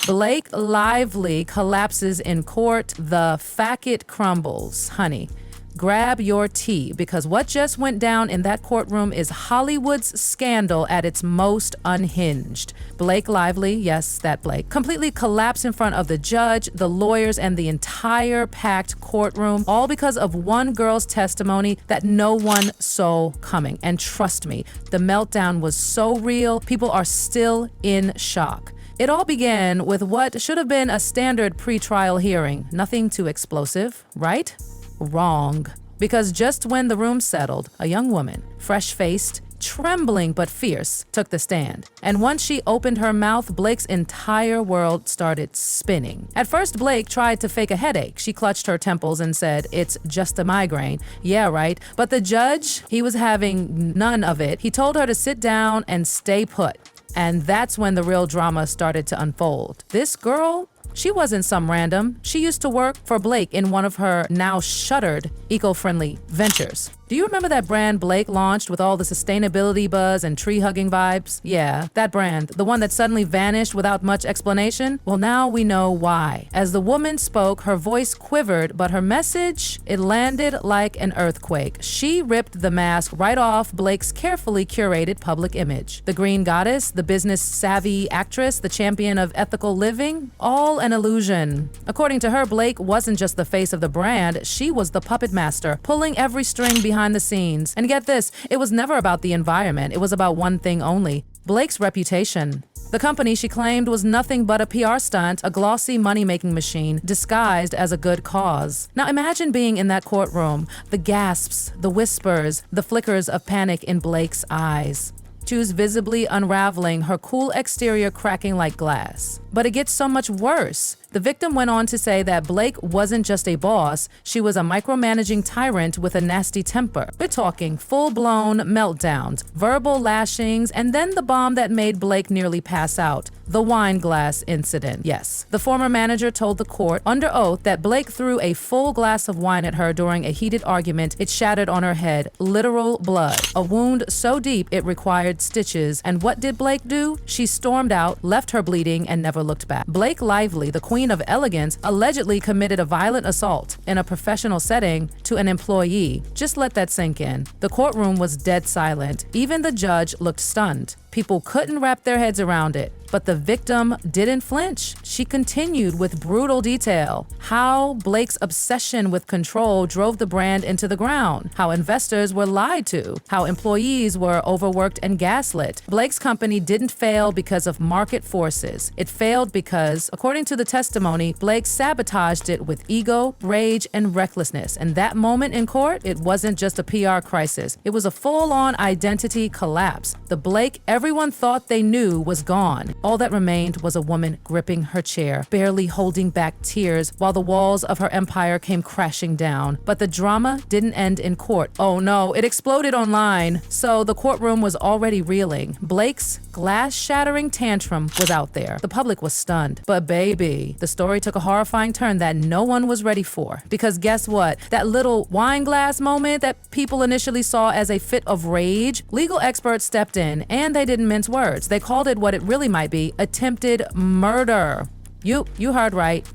Blake Lively collapses in court. The facade crumbles. Honey, grab your tea, because what just went down in that courtroom is Hollywood's scandal at its most unhinged. Blake Lively, yes, that Blake, completely collapsed in front of the judge, the lawyers, and the entire packed courtroom, all because of one girl's testimony that no one saw coming. And trust me, the meltdown was so real, people are still in shock. It all began with what should have been a standard pre-trial hearing. Nothing too explosive, right? Wrong. Because just when the room settled, a young woman, fresh-faced, trembling but fierce, took the stand. And once she opened her mouth, Blake's entire world started spinning. At first, Blake tried to fake a headache. She clutched her temples and said, "It's just a migraine." Yeah, right. But the judge, he was having none of it. He told her to sit down and stay put. And that's when the real drama started to unfold. This girl, she wasn't some random. She used to work for Blake in one of her now shuttered eco-friendly ventures. Do you remember that brand Blake launched with all the sustainability buzz and tree-hugging vibes? Yeah, that brand, the one that suddenly vanished without much explanation? Well, now we know why. As the woman spoke, her voice quivered, but her message, it landed like an earthquake. She ripped the mask right off Blake's carefully curated public image. The green goddess, the business-savvy actress, the champion of ethical living, all an illusion. According to her, Blake wasn't just the face of the brand, she was the puppet master, pulling every string behind the scenes. And get this, it was never about the environment. It was about one thing only: Blake's reputation. The company, she claimed, was nothing but a PR stunt, a glossy money-making machine disguised as a good cause. Now imagine being in that courtroom, the gasps, the whispers, the flickers of panic in Blake's eyes. She was visibly unraveling, her cool exterior cracking like glass. But it gets so much worse. The victim went on to say that Blake wasn't just a boss, she was a micromanaging tyrant with a nasty temper. We're talking full-blown meltdowns, verbal lashings, and then the bomb that made Blake nearly pass out, the wine glass incident. Yes, the former manager told the court under oath that Blake threw a full glass of wine at her during a heated argument. It shattered on her head, literal blood, a wound so deep it required stitches. And what did Blake do? She stormed out, left her bleeding, and never looked back. Blake Lively, the queen of elegance, allegedly committed a violent assault in a professional setting to an employee. Just let that sink in. The courtroom was dead silent. Even the judge looked stunned. People couldn't wrap their heads around it. But the victim didn't flinch. She continued with brutal detail how Blake's obsession with control drove the brand into the ground, how investors were lied to, how employees were overworked and gaslit. Blake's company didn't fail because of market forces. It failed because, according to the testimony, Blake sabotaged it with ego, rage, and recklessness. And that moment in court, it wasn't just a PR crisis. It was a full-on identity collapse. The Blake everyone thought they knew was gone. All that remained was a woman gripping her chair, barely holding back tears while the walls of her empire came crashing down. But the drama didn't end in court. Oh no, it exploded online. So the courtroom was already reeling. Blake's glass-shattering tantrum was out there. The public was stunned. But baby, the story took a horrifying turn that no one was ready for. Because guess what? That little wine glass moment that people initially saw as a fit of rage, legal experts stepped in and they didn't mince words. They called it what it really might be: attempted murder. You heard right.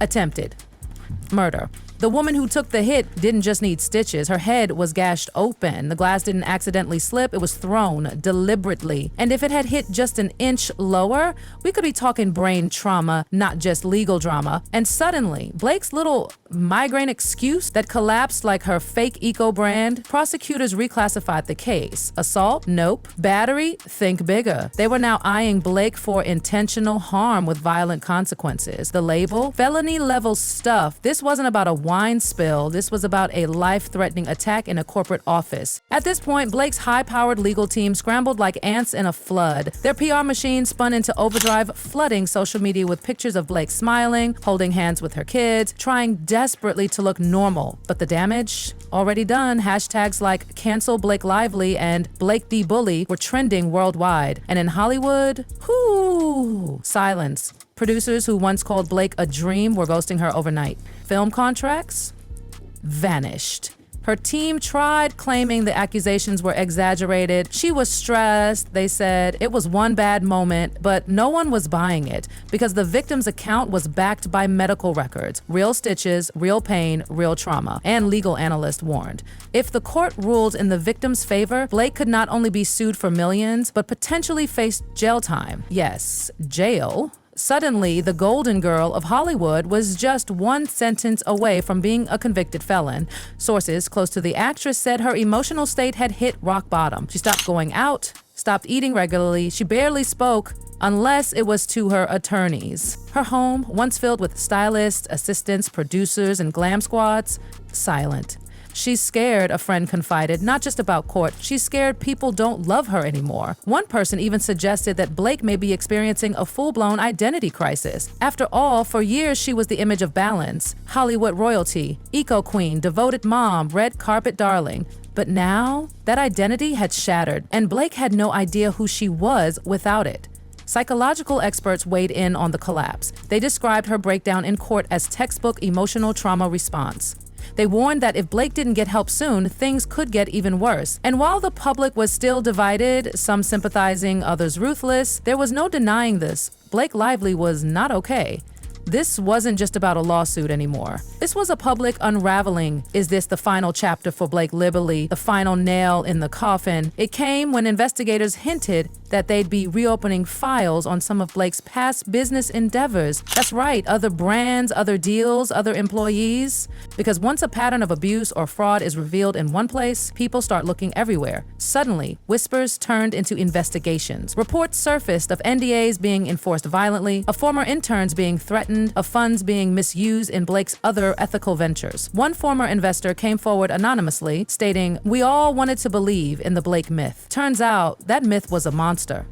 Attempted murder. The woman who took the hit didn't just need stitches. Her head was gashed open. The glass didn't accidentally slip. It was thrown deliberately. And if it had hit just an inch lower, we could be talking brain trauma, not just legal drama. And suddenly, Blake's little migraine excuse that collapsed like her fake eco brand, prosecutors reclassified the case. Assault? Nope. Battery? Think bigger. They were now eyeing Blake for intentional harm with violent consequences. The label? Felony level stuff. This wasn't about a wine spill. This was about a life-threatening attack in a corporate office. At this point, Blake's high-powered legal team scrambled like ants in a flood. Their PR machine spun into overdrive, flooding social media with pictures of Blake smiling, holding hands with her kids, trying desperately to look normal. But the damage? Already done. Hashtags like cancel Blake Lively and Blake the Bully were trending worldwide. And in Hollywood, silence. Producers who once called Blake a dream were ghosting her overnight. Film contracts? Vanished. Her team tried claiming the accusations were exaggerated. She was stressed, they said. It was one bad moment, but no one was buying it because the victim's account was backed by medical records, real stitches, real pain, real trauma, and legal analysts warned. If the court ruled in the victim's favor, Blake could not only be sued for millions, but potentially face jail time. Yes, jail. Suddenly, the Golden Girl of Hollywood was just one sentence away from being a convicted felon. Sources close to the actress said her emotional state had hit rock bottom. She stopped going out, stopped eating regularly, she barely spoke, unless it was to her attorneys. Her home, once filled with stylists, assistants, producers, and glam squads, silent. She's scared, a friend confided, not just about court. She's scared people don't love her anymore. One person even suggested that Blake may be experiencing a full-blown identity crisis. After all, for years she was the image of balance, Hollywood royalty, eco queen, devoted mom, red carpet darling. But now, that identity had shattered, and Blake had no idea who she was without it. Psychological experts weighed in on the collapse. They described her breakdown in court as textbook emotional trauma response. They warned that if Blake didn't get help soon, things could get even worse. And while the public was still divided, some sympathizing, others ruthless, there was no denying this. Blake Lively was not okay. This wasn't just about a lawsuit anymore. This was a public unraveling. Is this the final chapter for Blake Lively, the final nail in the coffin? It came when investigators hinted that they'd be reopening files on some of Blake's past business endeavors. That's right, other brands, other deals, other employees. Because once a pattern of abuse or fraud is revealed in one place, people start looking everywhere. Suddenly, whispers turned into investigations. Reports surfaced of NDAs being enforced violently, of former interns being threatened, of funds being misused in Blake's other ethical ventures. One former investor came forward anonymously, stating, "We all wanted to believe in the Blake myth. Turns out that myth was a monster."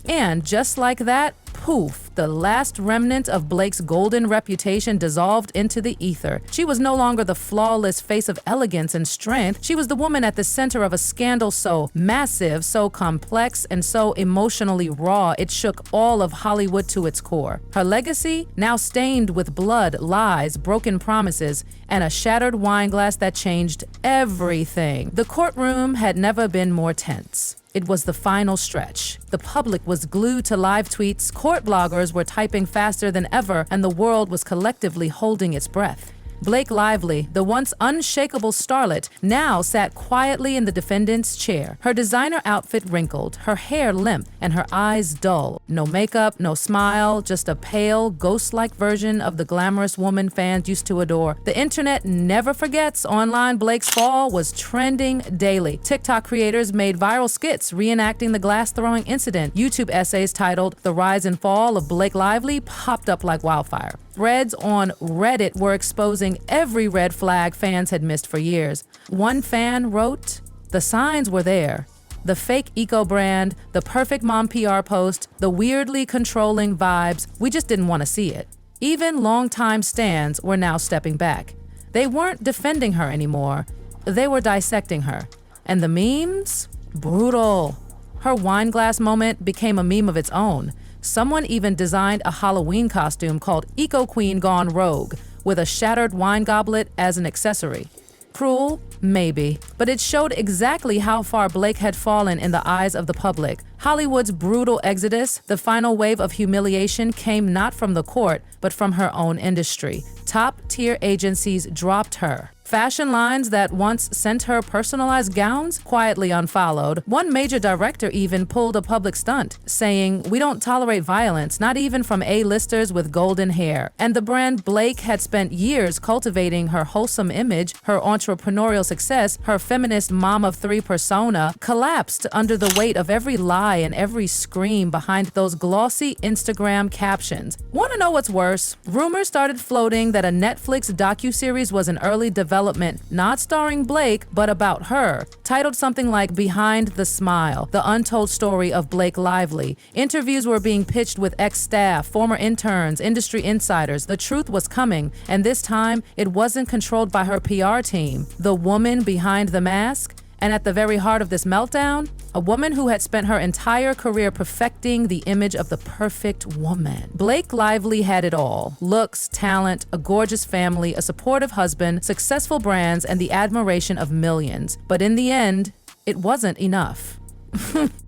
And just like that, poof, the last remnant of Blake's golden reputation dissolved into the ether. She was no longer the flawless face of elegance and strength. She was the woman at the center of a scandal so massive, so complex, and so emotionally raw it shook all of Hollywood to its core. Her legacy, now stained with blood, lies, broken promises, and a shattered wine glass that changed everything. The courtroom had never been more tense. It was the final stretch. The public was glued to live tweets, court bloggers were typing faster than ever, and the world was collectively holding its breath. Blake Lively, the once unshakable starlet, now sat quietly in the defendant's chair, her designer outfit wrinkled, her hair limp, and her eyes dull. No makeup, no smile, just a pale, ghost-like version of the glamorous woman fans used to adore. The internet never forgets online Blake's fall was trending daily. TikTok creators made viral skits reenacting the glass-throwing incident. YouTube essays titled "The Rise and Fall of Blake Lively" popped up like wildfire. Threads on Reddit were exposing every red flag fans had missed for years. One fan wrote, "The signs were there. The fake eco brand, the perfect mom PR post, the weirdly controlling vibes, we just didn't want to see it." Even longtime stans were now stepping back. They weren't defending her anymore. They were dissecting her. And the memes? Brutal. Her wine glass moment became a meme of its own. Someone even designed a Halloween costume called Eco Queen Gone Rogue, with a shattered wine goblet as an accessory. Cruel? Maybe. But it showed exactly how far Blake had fallen in the eyes of the public. Hollywood's brutal exodus, the final wave of humiliation, came not from the court, but from her own industry. Top-tier agencies dropped her. Fashion lines that once sent her personalized gowns quietly unfollowed. One major director even pulled a public stunt, saying, "We don't tolerate violence, not even from A-listers with golden hair." And the brand Blake had spent years cultivating her wholesome image, her entrepreneurial success, her feminist mom of three persona, collapsed under the weight of every lie and every scream behind those glossy Instagram captions. Want to know what's worse? Rumors started floating that a Netflix docuseries was in early development, not starring Blake, but about her, titled something like "Behind the Smile: The Untold Story of Blake Lively." Interviews were being pitched with ex-staff, former interns, industry insiders. The truth was coming, and this time, it wasn't controlled by her PR team. The woman behind the mask? And at the very heart of this meltdown, a woman who had spent her entire career perfecting the image of the perfect woman. Blake Lively had it all: looks, talent, a gorgeous family, a supportive husband, successful brands, and the admiration of millions. But in the end, it wasn't enough.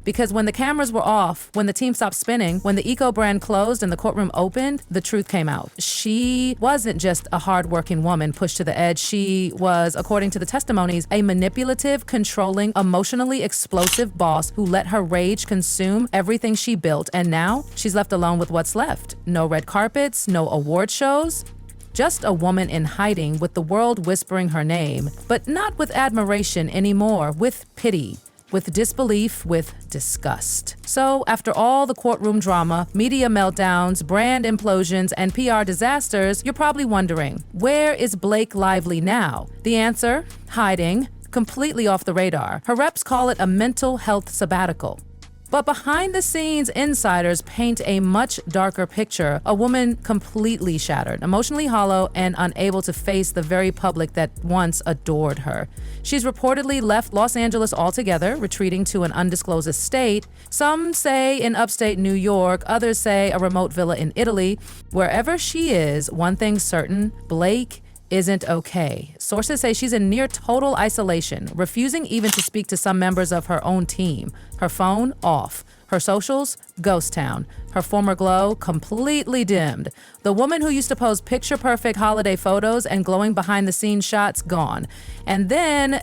Because when the cameras were off, when the team stopped spinning, when the eco brand closed and the courtroom opened, the truth came out. She wasn't just a hardworking woman pushed to the edge. She was, according to the testimonies, a manipulative, controlling, emotionally explosive boss who let her rage consume everything she built. And now she's left alone with what's left. No red carpets, no award shows. Just a woman in hiding with the world whispering her name, but not with admiration anymore, with pity, with disbelief, with disgust. So, after all the courtroom drama, media meltdowns, brand implosions, and PR disasters, you're probably wondering, where is Blake Lively now? The answer? Hiding, completely off the radar. Her reps call it a mental health sabbatical. But behind the scenes, insiders paint a much darker picture. A woman completely shattered, emotionally hollow, and unable to face the very public that once adored her. She's reportedly left Los Angeles altogether, retreating to an undisclosed estate. Some say in upstate New York, others say a remote villa in Italy. Wherever she is, one thing's certain: Blake isn't okay. Sources say she's in near total isolation, refusing even to speak to some members of her own team. Her phone off. Her socials, ghost town. Her former glow completely dimmed. The woman who used to pose picture-perfect holiday photos and glowing behind-the-scenes shots gone. And then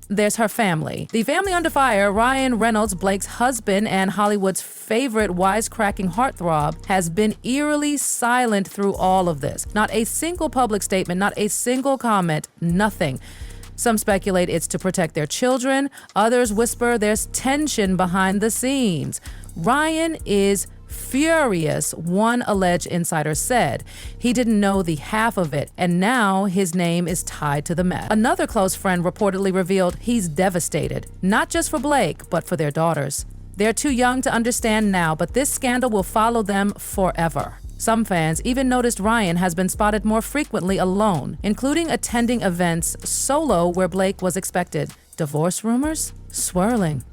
there's her family. The family under fire: Ryan Reynolds, Blake's husband and Hollywood's favorite wisecracking heartthrob, has been eerily silent through all of this. Not a single public statement, not a single comment, nothing. Some speculate it's to protect their children. Others whisper there's tension behind the scenes. Ryan is furious, one alleged insider said. He didn't know the half of it, and now his name is tied to the mess. Another close friend reportedly revealed he's devastated, not just for Blake, but for their daughters. They're too young to understand now, but this scandal will follow them forever. Some fans even noticed Ryan has been spotted more frequently alone, including attending events solo where Blake was expected. Divorce rumors swirling,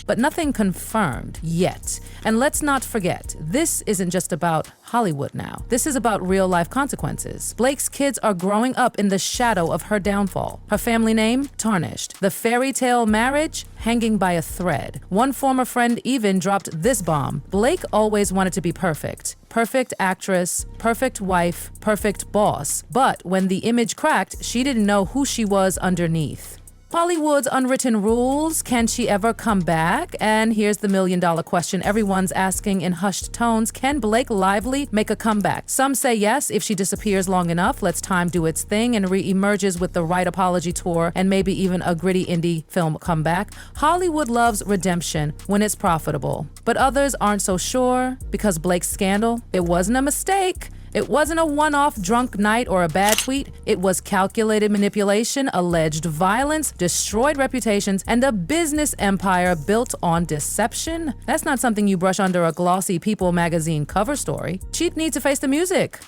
but nothing confirmed yet. And let's not forget, this isn't just about Hollywood now. This is about real-life consequences. Blake's kids are growing up in the shadow of her downfall. Her family name tarnished. The fairy tale marriage hanging by a thread. One former friend even dropped this bomb: Blake always wanted to be perfect. Perfect actress, perfect wife, perfect boss. But when the image cracked, she didn't know who she was underneath. Hollywood's unwritten rules: can she ever come back? And here's the million-dollar question everyone's asking in hushed tones: can Blake Lively make a comeback? Some say yes, if she disappears long enough, lets time do its thing, and re-emerges with the right apology tour and maybe even a gritty indie film comeback. Hollywood loves redemption when it's profitable. But others aren't so sure, because Blake's scandal, it wasn't a mistake. It wasn't a one-off drunk night or a bad tweet. It was calculated manipulation, alleged violence, destroyed reputations, and a business empire built on deception. That's not something you brush under a glossy People magazine cover story. She'd need to face the music,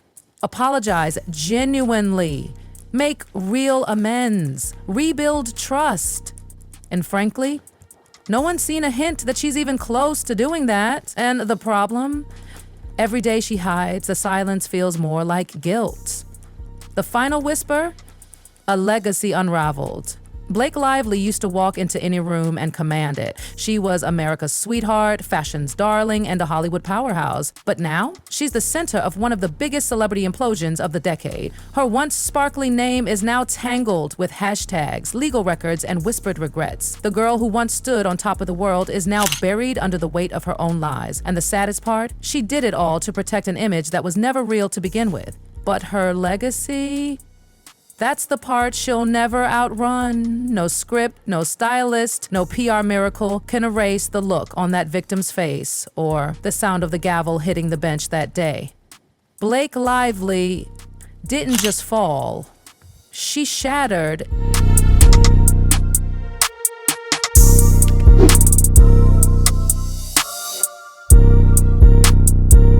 apologize genuinely, make real amends, rebuild trust. And frankly, no one's seen a hint that she's even close to doing that. And the problem? Every day she hides, the silence feels more like guilt. The final whisper? A legacy unraveled. Blake Lively used to walk into any room and command it. She was America's sweetheart, fashion's darling, and a Hollywood powerhouse. But now, she's the center of one of the biggest celebrity implosions of the decade. Her once sparkling name is now tangled with hashtags, legal records, and whispered regrets. The girl who once stood on top of the world is now buried under the weight of her own lies. And the saddest part? She did it all to protect an image that was never real to begin with. But her legacy? That's the part she'll never outrun. No script, no stylist, no PR miracle can erase the look on that victim's face or the sound of the gavel hitting the bench that day. Blake Lively didn't just fall. She shattered